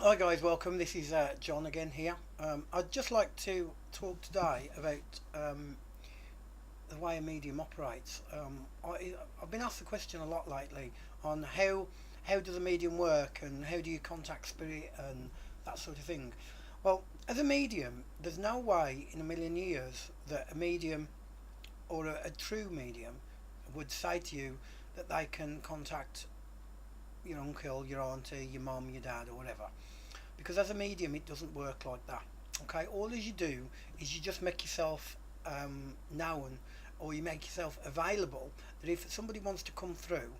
Hi guys, welcome. This is John again here. I'd just like to talk today about the way a medium operates. I've been asked the question a lot lately on how does a medium work and how do you contact spirit and that sort of thing. Well, as a medium, there's no way in a million years that a medium or a true medium would say to you that they can contact your uncle, your auntie, your mum, your dad, or whatever. Because as a medium, it doesn't work like that. Okay, all as you do is you just make yourself known, or you make yourself available. That if somebody wants to come through,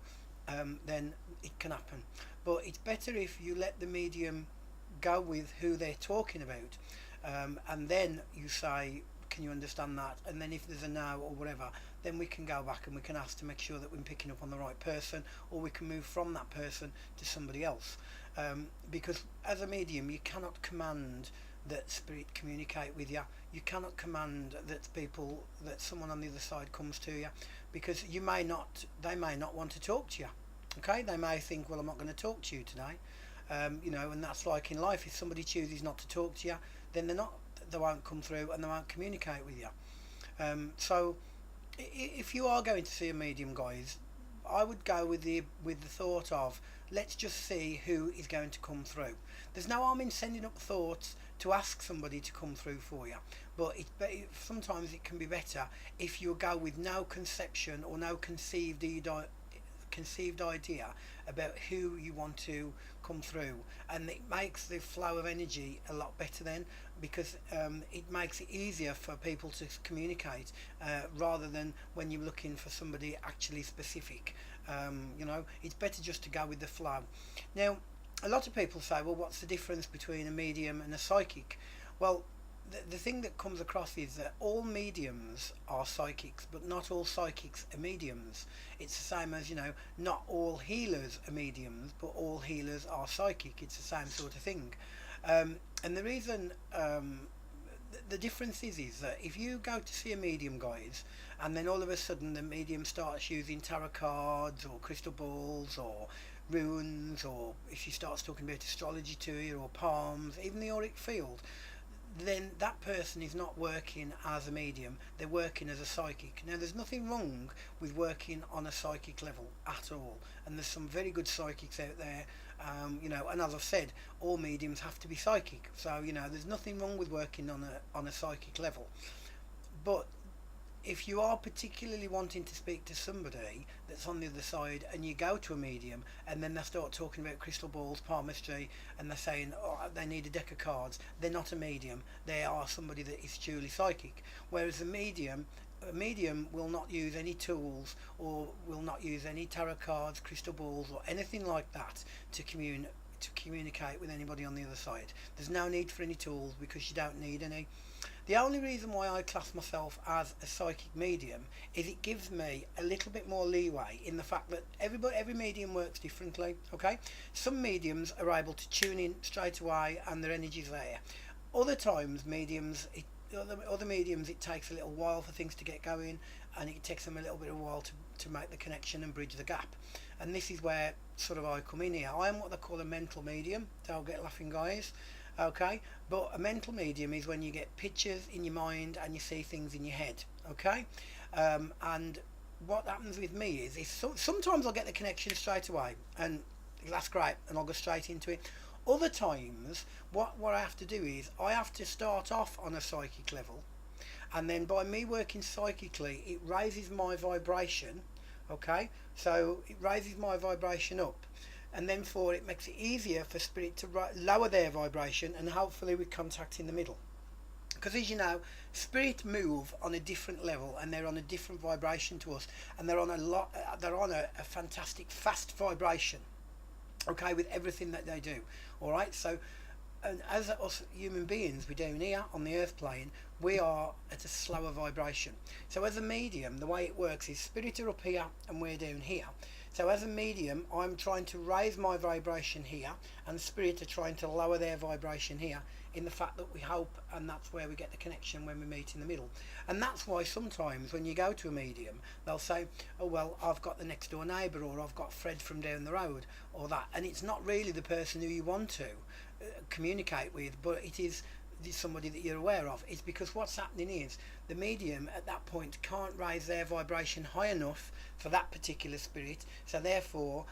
then it can happen. But it's better if you let the medium go with who they're talking about, and then you say, "Can you understand that?" And then if there's a no or whatever, then we can go back and we can ask to make sure that we're picking up on the right person, or we can move from that person to somebody else. Because as a medium, you cannot command that spirit communicate with you. You cannot command that someone on the other side comes to you, because they may not want to talk to you. Okay, they may think, well, I'm not going to talk to you today. And that's like in life. If somebody chooses not to talk to you, then they won't come through and they won't communicate with you. So if you are going to see a medium, guys, I would go with the thought of, let's just see who is going to come through. There's no harm in sending up thoughts to ask somebody to come through for you, but sometimes it can be better if you go with no conception or no conceived idea about who you want to come through, and it makes the flow of energy a lot better then, because it makes it easier for people to communicate, rather than when you're looking for somebody actually specific. It's better just to go with the flow. Now, a lot of people say, well, what's the difference between a medium and a psychic? Well, the thing that comes across is that all mediums are psychics, but not all psychics are mediums. It's the same as, not all healers are mediums, but all healers are psychic. It's the same sort of thing. And the reason, the difference is that if you go to see a medium, guys, and then all of a sudden the medium starts using tarot cards or crystal balls or runes, or if she starts talking about astrology to you, or palms, even the auric field, then that person is not working as a medium, they're working as a psychic. Now, there's nothing wrong with working on a psychic level at all, and there's some very good psychics out there. And as I've said, all mediums have to be psychic, so there's nothing wrong with working on a psychic level. But if you are particularly wanting to speak to somebody that's on the other side, and you go to a medium and then they start talking about crystal balls, palmistry, and they're saying, oh, they need a deck of cards, they're not a medium, they are somebody that is truly psychic. Whereas a medium will not use any tools, or will not use any tarot cards, crystal balls, or anything like that to communicate with anybody on the other side. There's no need for any tools, because you don't need any. The only reason why I class myself as a psychic medium is it gives me a little bit more leeway, in the fact that every medium works differently. Okay, some mediums are able to tune in straight away and their energy's there. Other times, other mediums, it takes a little while for things to get going, and it takes them a little bit of a while to make the connection and bridge the gap. And this is where sort of I come in here. I am what they call a mental medium. Don't get laughing, guys. Okay, but a mental medium is when you get pictures in your mind and you see things in your head. Okay, and what happens with me is sometimes I'll get the connection straight away, and that's great, and I'll go straight into it. Other times, what I have to do is I have to start off on a psychic level, and then by me working psychically, it raises my vibration. Okay, so it raises my vibration up, and then it makes it easier for spirit to lower their vibration, and hopefully we contact in the middle. Because as you know, spirit move on a different level, and they're on a different vibration to us, and they're on a fantastic fast vibration. Okay, with everything that they do. All right, so, and as us human beings, we're down here on the earth plane, we are at a slower vibration. So as a medium, the way it works is spirit are up here and we're down here. So as a medium, I'm trying to raise my vibration here, and spirit are trying to lower their vibration here, in the fact that we hope, and that's where we get the connection when we meet in the middle. And that's why sometimes when you go to a medium, they'll say, oh well, I've got the next door neighbour, or I've got Fred from down the road, or that, and it's not really the person who you want to communicate with, but it is somebody that you're aware of. It's because what's happening is the medium at that point can't raise their vibration high enough for that particular spirit, so therefore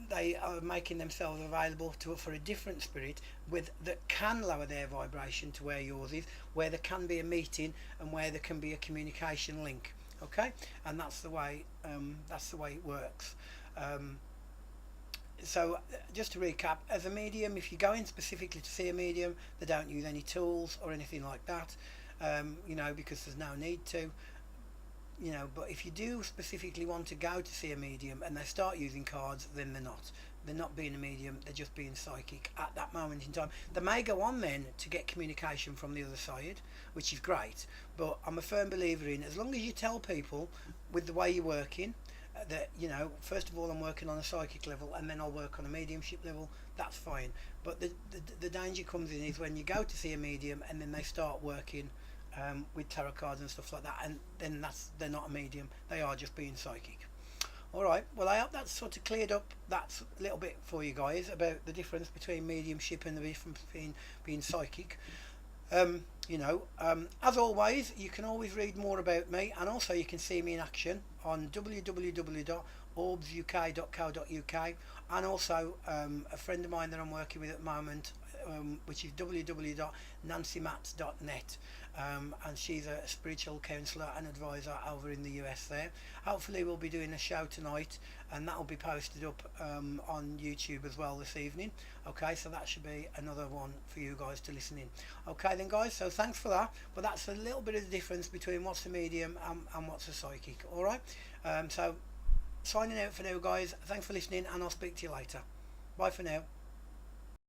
they are making themselves available for a different spirit with that can lower their vibration to where yours is, where there can be a meeting and where there can be a communication link. Okay, and that's the way it works. So just to recap, as a medium, if you go in specifically to see a medium, they don't use any tools or anything like that, because there's no need to. But if you do specifically want to go to see a medium and they start using cards, then they're not being a medium, they're just being psychic at that moment in time. They may go on then to get communication from the other side, which is great, but I'm a firm believer in, as long as you tell people with the way you're working, that first of all I'm working on a psychic level and then I'll work on a mediumship level, that's fine. But the danger comes in is when you go to see a medium and then they start working with tarot cards and stuff like that, and then they're not a medium, they are just being psychic. Alright, well I hope that's sort of cleared up that little bit for you guys about the difference between mediumship and the difference between being psychic. As always, you can always read more about me, and also you can see me in action on www.orbsuk.co.uk, and also a friend of mine that I'm working with at the moment, which is www.nancymats.net, and she's a spiritual counsellor and advisor over in the US there. Hopefully we'll be doing a show tonight, and that will be posted up on YouTube as well this evening. Okay, so that should be another one for you guys to listen in. Okay then guys, so thanks for that, but that's a little bit of the difference between what's a medium and what's a psychic. Alright, so signing out for now guys, thanks for listening, and I'll speak to you later. Bye for now.